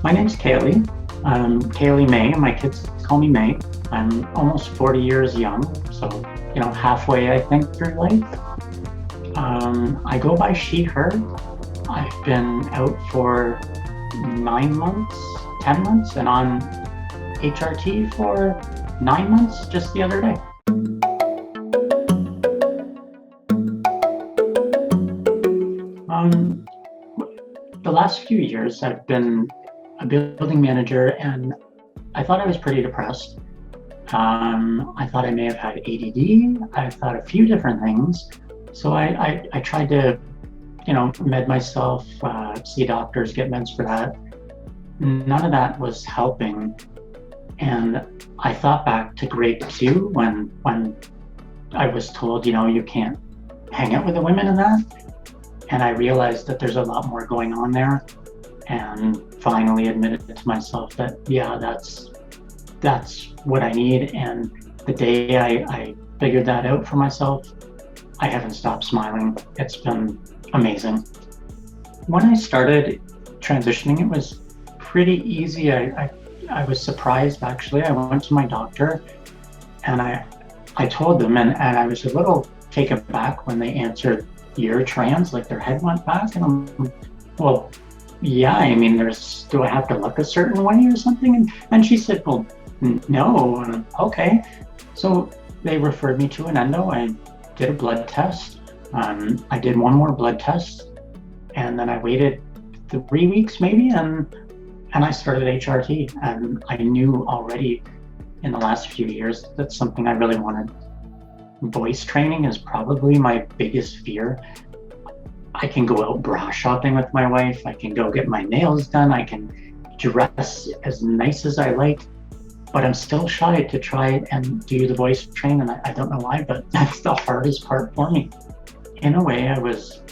My name's Kaylee. I'm Kaylee May, and my kids call me May. I'm almost 40 years young, so halfway I think through life. I go by she, her. I've been out for 9 months, 10 months, and on HRT for 9 months just the other day. Um, the last few years, I've been a building manager, and I thought I was pretty depressed. I thought I may have had ADD. I thought a few different things. So I tried to, med myself, see doctors, get meds for that. None of that was helping. And I thought back to grade 2 when I was told, you can't hang out with the women in that. And I realized that there's a lot more going on there, and finally admitted to myself that, yeah, that's what I need. And the day I figured that out for myself, I haven't stopped smiling. It's been amazing. When I started transitioning, it was pretty easy. I was surprised, actually. I went to my doctor and I told them, and I was a little taken back when they answered, "You're trans," like their head went back. And I'm, well, yeah, I mean, do I have to look a certain way or something? And she said, "Well, no." And I'm, okay. So they referred me to an endo. I did a blood test. I did one more blood test, and then I waited 3 weeks maybe, and I started HRT. And I knew already in the last few years that's something I really wanted. Voice training is probably my biggest fear. I can go out bra shopping with my wife. I can go get my nails done. I can dress as nice as I like, but I'm still shy to try and do the voice train. And I don't know why, but that's the hardest part for me. In a way, I was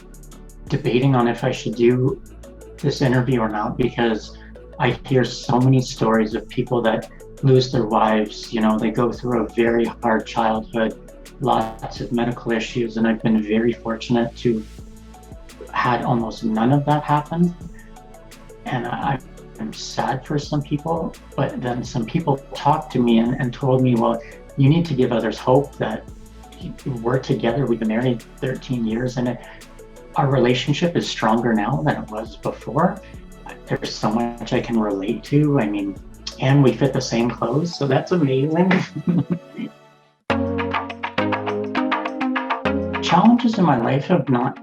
debating on if I should do this interview or not, because I hear so many stories of people that lose their wives. They go through a very hard childhood, lots of medical issues, and I've been very fortunate to had almost none of that happen. And I'm sad for some people, but then some people talked to me and told me, well, you need to give others hope that we're together. We've been married 13 years, and our relationship is stronger now than it was before. There's so much I can relate to. I mean, and we fit the same clothes, so that's amazing. Challenges in my life have not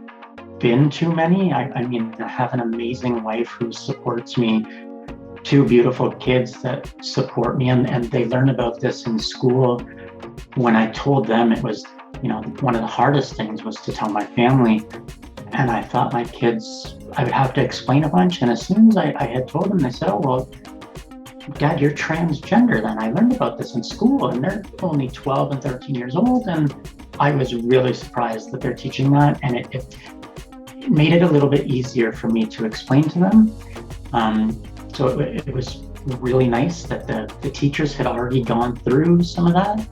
been too many. I mean, I have an amazing wife who supports me, 2 beautiful kids that support me, and they learn about this in school. When I told them, it was, one of the hardest things was to tell my family. And I thought my kids, I would have to explain a bunch. And as soon as I had told them, they said, "Oh, well, Dad, you're transgender then. I learned about this in school." And they're only 12 and 13 years old. And I was really surprised that they're teaching that. And it made it a little bit easier for me to explain to them. So it was really nice that the teachers had already gone through some of that.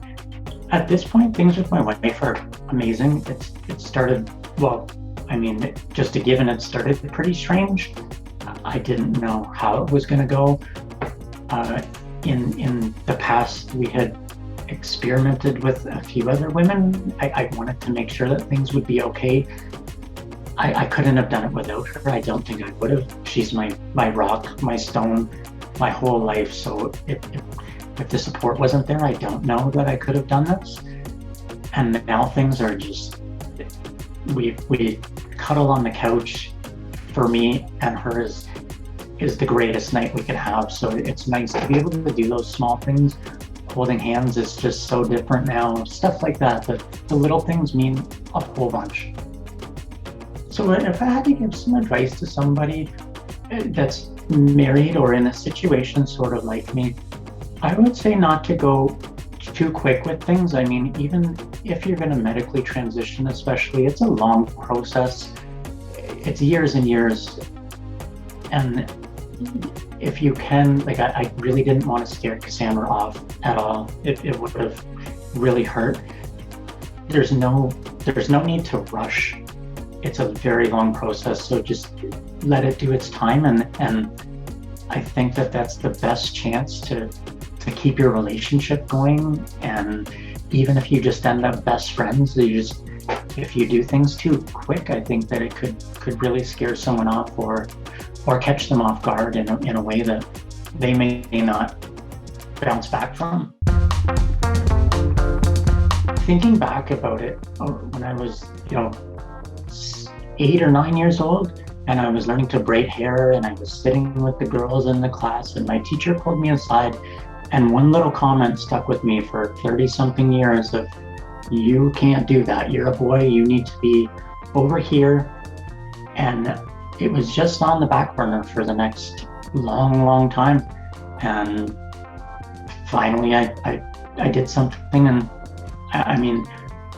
At this point, things with my wife are amazing. It started, well, I mean, just a given, it started pretty strange. I didn't know how it was going to go. In the past, we had experimented with a few other women. I wanted to make sure that things would be okay. I couldn't have done it without her. I don't think I would have. She's my rock, my stone, my whole life. So if the support wasn't there, I don't know that I could have done this. And now things are just, we cuddle on the couch. For me and her is the greatest night we could have. So it's nice to be able to do those small things. Holding hands is just so different now. Stuff like that. The little things mean a whole bunch. So if I had to give some advice to somebody that's married or in a situation sort of like me, I would say not to go too quick with things. I mean, even if you're going to medically transition, especially, it's a long process. It's years and years. And if you can, like, I really didn't want to scare Cassandra off at all. It would have really hurt. There's no need to rush. It's a very long process, so just let it do its time, and I think that that's the best chance to keep your relationship going. And even if you just end up best friends, if you do things too quick, I think that it could really scare someone off or catch them off guard in a way that they may not bounce back from. Thinking back about it, when I was, 8 or 9 years old, and I was learning to braid hair, and I was sitting with the girls in the class, and my teacher pulled me aside, and one little comment stuck with me for 30-something years of, you can't do that. You're a boy. You need to be over here. And it was just on the back burner for the next long, long time. And finally, I did something, and I mean,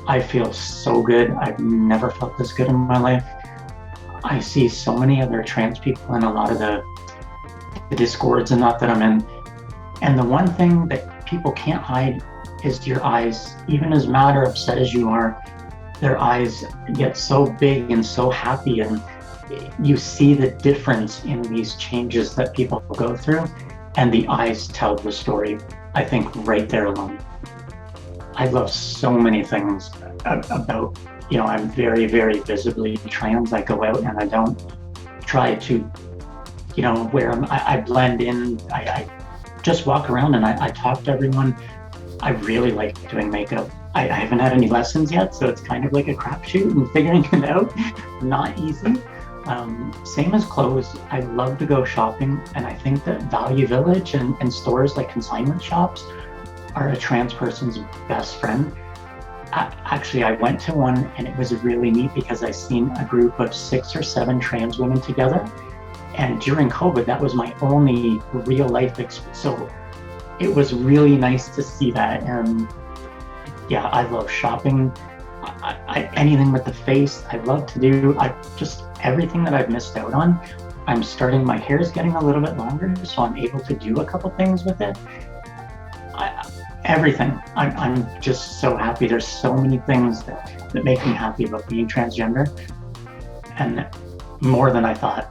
I feel so good. I've never felt this good in my life. I see so many other trans people in a lot of the discords and that I'm in. And the one thing that people can't hide is your eyes. Even as mad or upset as you are, their eyes get so big and so happy, and you see the difference in these changes that people go through, and the eyes tell the story, I think, right there alone. I love so many things about, I'm very, very visibly trans. I go out and I don't try to, I blend in. I just walk around and I talk to everyone. I really like doing makeup. I haven't had any lessons yet, so it's kind of like a crapshoot and figuring it out. Not easy. Same as clothes. I love to go shopping, and I think that Value Village and stores like consignment shops are a trans person's best friend. Actually, I went to one, and it was really neat because I seen a group of 6 or 7 trans women together. And during COVID, that was my only real life experience. So it was really nice to see that. And yeah, I love shopping. Anything with the face, I love to do. Just everything that I've missed out on. My hair is getting a little bit longer, so I'm able to do a couple things with it. Everything. I'm just so happy. There's so many things that make me happy about being transgender, and more than I thought.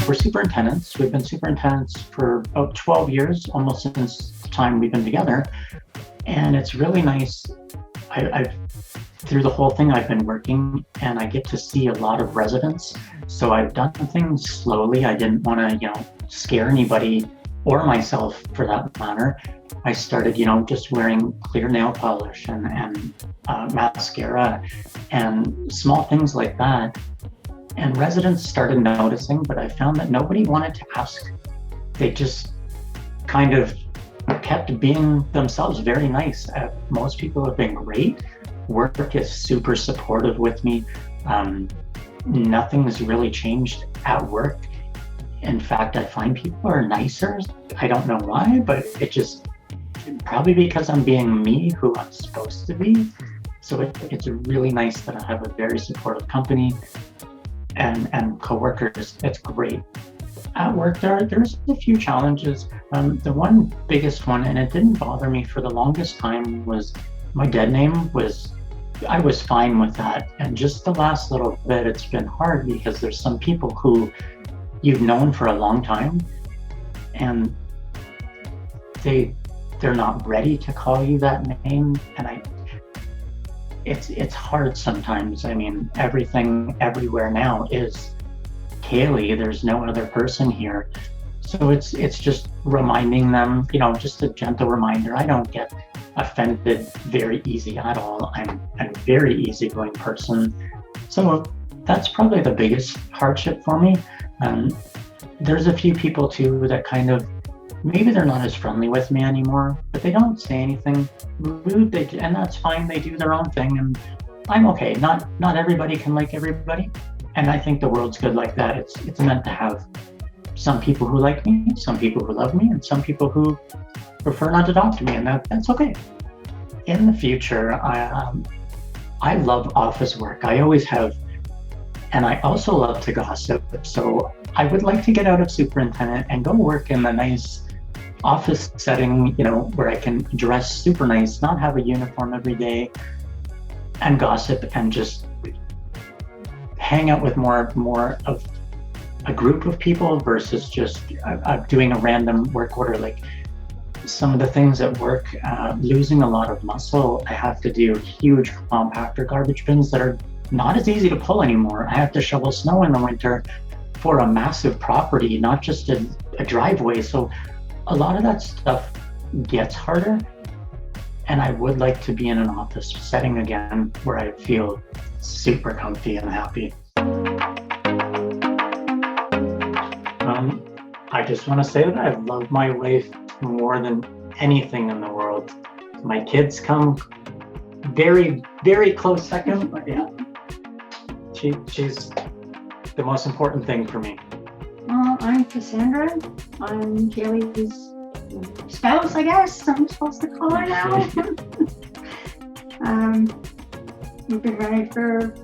We're superintendents. We've been superintendents for about 12 years, almost since the time we've been together. And it's really nice. Through the whole thing, I've been working, and I get to see a lot of residents. So I've done things slowly. I didn't want to, scare anybody or myself for that matter. I started, just wearing clear nail polish and mascara and small things like that. And residents started noticing, but I found that nobody wanted to ask. They just kind of kept being themselves. Very nice. Most people have been great. Work is super supportive with me. Nothing's really changed at work. In fact, I find people are nicer. I don't know why, but probably because I'm being me, who I'm supposed to be. So it's really nice that I have a very supportive company and coworkers. It's great. At work, there's a few challenges. The one biggest one, and it didn't bother me for the longest time, was my dead name. I was fine with that. And just the last little bit, it's been hard because there's some people who you've known for a long time, and they're not ready to call you that name. And it's hard sometimes. I mean, everything everywhere now is Kaylee. There's no other person here. So it's just reminding them, just a gentle reminder. I don't get offended very easy at all. I'm a very easygoing person. So that's probably the biggest hardship for me. There's a few people too that kind of, maybe they're not as friendly with me anymore, but they don't say anything rude, and that's fine. They do their own thing, and I'm okay. Not everybody can like everybody, and I think the world's good like that. It's meant to have some people who like me, some people who love me, and some people who prefer not to talk to me, and that's okay. In the future, I love office work. I always have. And I also love to gossip. So I would like to get out of superintendent and go work in a nice office setting, where I can dress super nice, not have a uniform every day, and gossip and just hang out with more of a group of people versus just doing a random work order. Like some of the things at work, losing a lot of muscle, I have to do huge compactor garbage bins that are not as easy to pull anymore. I have to shovel snow in the winter for a massive property, not just a driveway. So a lot of that stuff gets harder. And I would like to be in an office setting again where I feel super comfy and happy. I just want to say that I love my wife more than anything in the world. My kids come very, very close second, but yeah, she's the most important thing for me. I'm Cassandra. I'm Kaylee's spouse, I guess. I'm supposed to call her now. We've been married for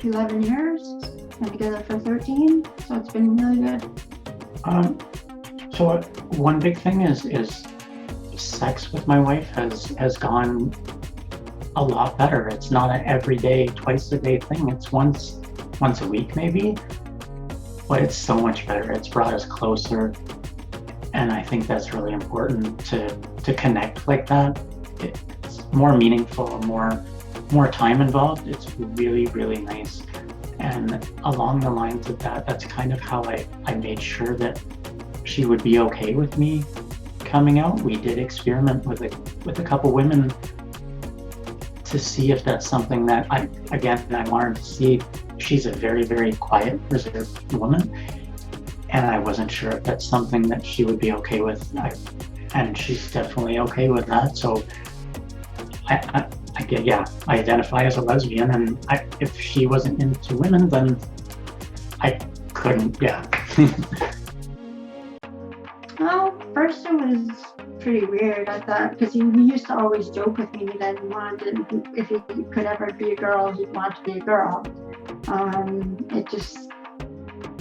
11 years and together for 13, so it's been really good. So one big thing is sex with my wife has gone a lot better. It's not an everyday, twice a day thing. It's once a week maybe, but it's so much better. It's brought us closer, and I think that's really important to connect like that. It's more meaningful, more time involved. It's really, really nice. And along the lines of that, that's kind of how I made sure that she would be okay with me coming out. We did experiment with a couple women to see if that's something that I wanted to see. She's a very, very quiet, reserved woman, and I wasn't sure if that's something that she would be okay with. And she's definitely okay with that. So I identify as a lesbian, and if she wasn't into women, then I couldn't. Yeah. Well, first it was pretty weird, I thought, because he used to always joke with me that he wanted, if he could ever be a girl, he'd want to be a girl.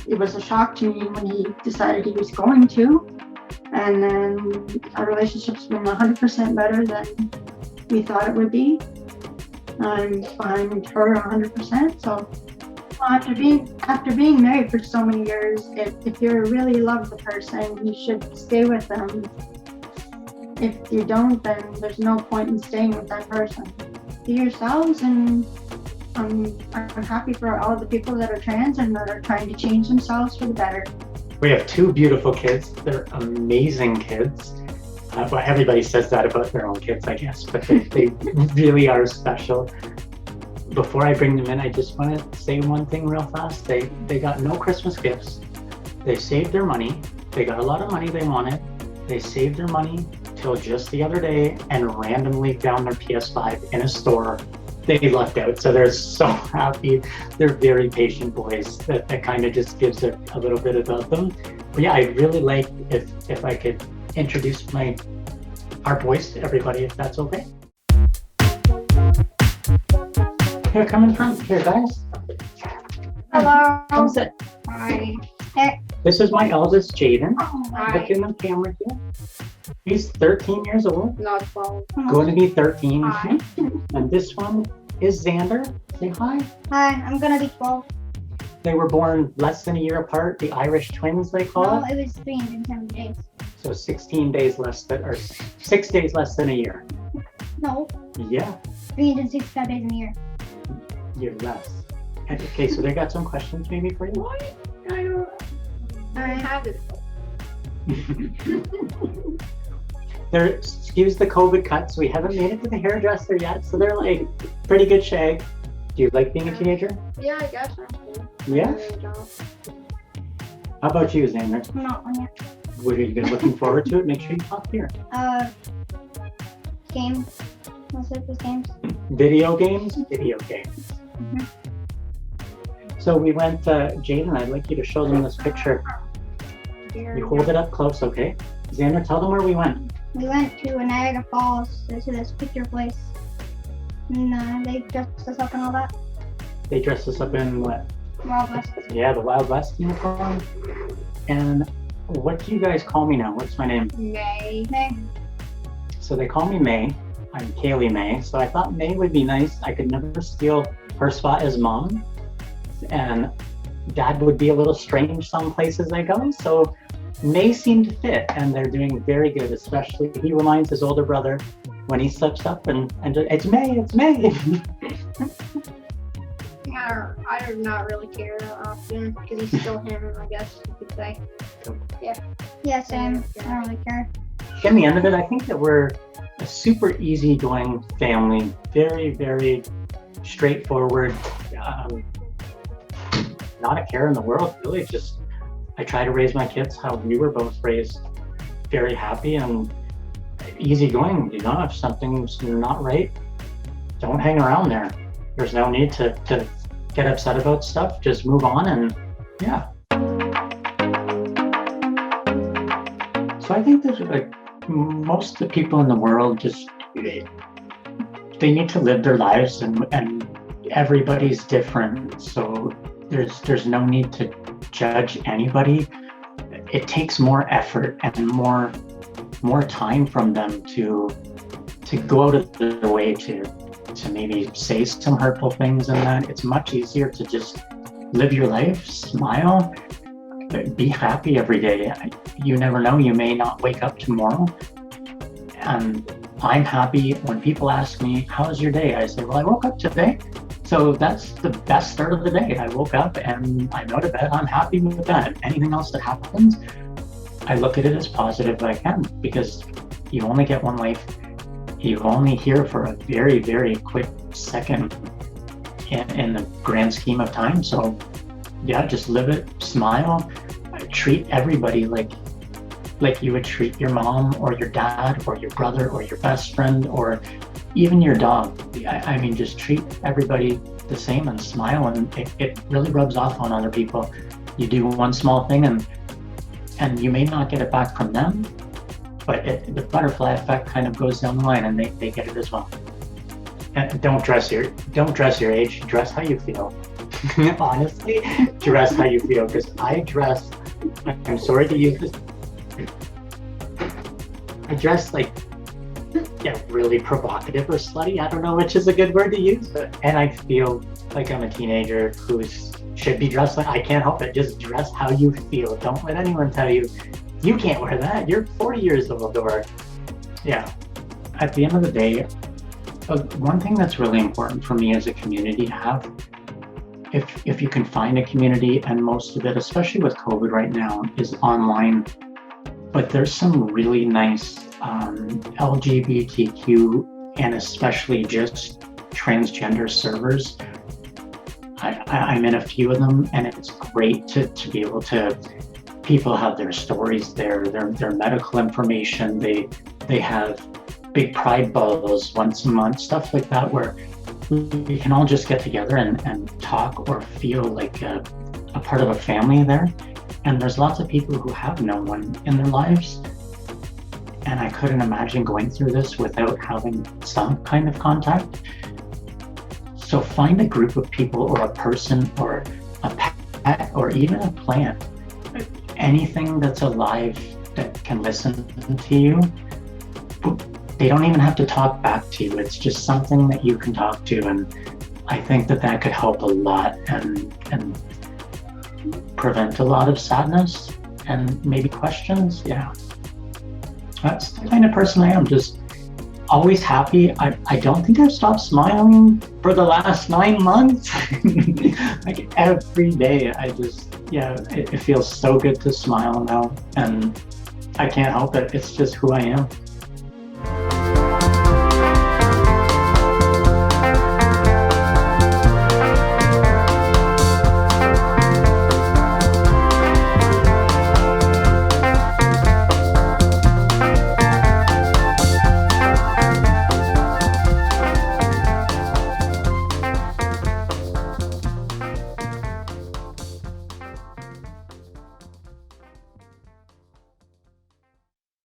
It was a shock to me when he decided he was going to, and then our relationship's been 100% better than we thought it would be. I'm behind her 100%. So after being married for so many years, if you really love the person, you should stay with them. If you don't, then there's no point in staying with that person. Be yourselves, and I'm happy for all of the people that are trans and that are trying to change themselves for the better. We have two beautiful kids. They're amazing kids. Well, everybody says that about their own kids, I guess, but they really are special. Before I bring them in, I just want to say one thing real fast. They got no Christmas gifts. They saved their money. They got a lot of money they wanted. They saved their money till just the other day and randomly found their PS5 in a store. They lucked out, so they're so happy. They're very patient boys. That kind of just gives a little bit about them. But yeah, I'd really like if I could introduce our boys to everybody, if that's okay. Here, come in front. Here, guys. Hello. Come sit. Hi. Hey. This is my eldest, Jaden. Hi. Look in the camera here. He's 13 years old. Not 12. Going to be 13. Hi. And this one is Xander. Say hi. Hi, I'm gonna be 12. They were born less than a year apart, the Irish twins, they call No, it. it was 310 days. So 16 days less than, or 6 days less than a year. No, Yeah, 365 days in a year. you're less. Okay, so they got some questions maybe for you. I have it. They're, excuse the COVID cuts, we haven't made it to the hairdresser yet, so they're like pretty good shag. Do you like being a teenager? Yeah, I guess. Yeah? How about you, Xander? I'm not one yet. What have you been looking forward to it? Make sure you talk here. Games. Most of the games. Video games? Video games. Mhm. So we went, Jaden, I'd like you to show them this picture. You hold it up close, okay? Xander, tell them where we went. We went to Niagara Falls to this picture place. And they dressed us up and all that. They dressed us up in what? Wild West. Yeah, the Wild West uniform. And what do you guys call me now? What's my name? May. So they call me May. I'm Kaylee May. So I thought May would be nice. I could never steal her spot as mom. And dad would be a little strange some places I go. So May seemed to fit, and they're doing very good. Especially, he reminds his older brother when he slips up and it's May, it's May. Yeah, I do not really care often because he's still him, I guess you could say. Yeah, same. I don't really care. In the end of it, I think that we're a super easygoing family, very, very straightforward, not a care in the world, really. Just I try to raise my kids how we were both raised, very happy and easygoing. You know, if something's not right, don't hang around there. There's no need to get upset about stuff. Just move on, and yeah. So I think that like most of the people in the world just they need to live their lives, and everybody's different. So there's no need to judge anybody. It takes more effort and more time from them to go out of their way to maybe say some hurtful things, and that it's much easier to just live your life, smile, be happy every day. You never know, you may not wake up tomorrow. And I'm happy when people ask me, how was your day? I say, well, I woke up today. So that's the best start of the day. I woke up and I'm out of bed. I'm happy with that. Anything else that happens, I look at it as positive as I can, because you only get one life. You only here for a very, very quick second in the grand scheme of time. So yeah, just live it, smile, treat everybody like you would treat your mom or your dad or your brother or your best friend or even your dog. I mean, just treat everybody the same and smile, and it really rubs off on other people. You do one small thing and you may not get it back from them, but the butterfly effect kind of goes down the line, and they get it as well. And don't dress your age, dress how you feel. Honestly, dress how you feel, because I'm sorry to use this, I dress like, yeah, really provocative or slutty. I don't know which is a good word to use, and I feel like I'm a teenager who should be dressed like, I can't help it. Just dress how you feel. Don't let anyone tell you, you can't wear that. You're 40 years old, or yeah. At the end of the day, one thing that's really important for me as a community to have, if you can find a community, and most of it, especially with COVID right now, is online. But there's some really nice LGBTQ and especially just transgender servers. I'm in a few of them, and it's great to be able to, people have their stories there, their medical information. They have big pride balls once a month, stuff like that, where we can all just get together and talk or feel like a part of a family there. And there's lots of people who have no one in their lives. And I couldn't imagine going through this without having some kind of contact. So find a group of people, or a person, or a pet, or even a plant, anything that's alive that can listen to you. They don't even have to talk back to you. It's just something that you can talk to. And I think that could help a lot and prevent a lot of sadness and maybe questions. Yeah. That's the kind of person I am, just always happy. I don't think I've stopped smiling for the last 9 months. Like every day, it feels so good to smile now, and I can't help it. It's just who I am.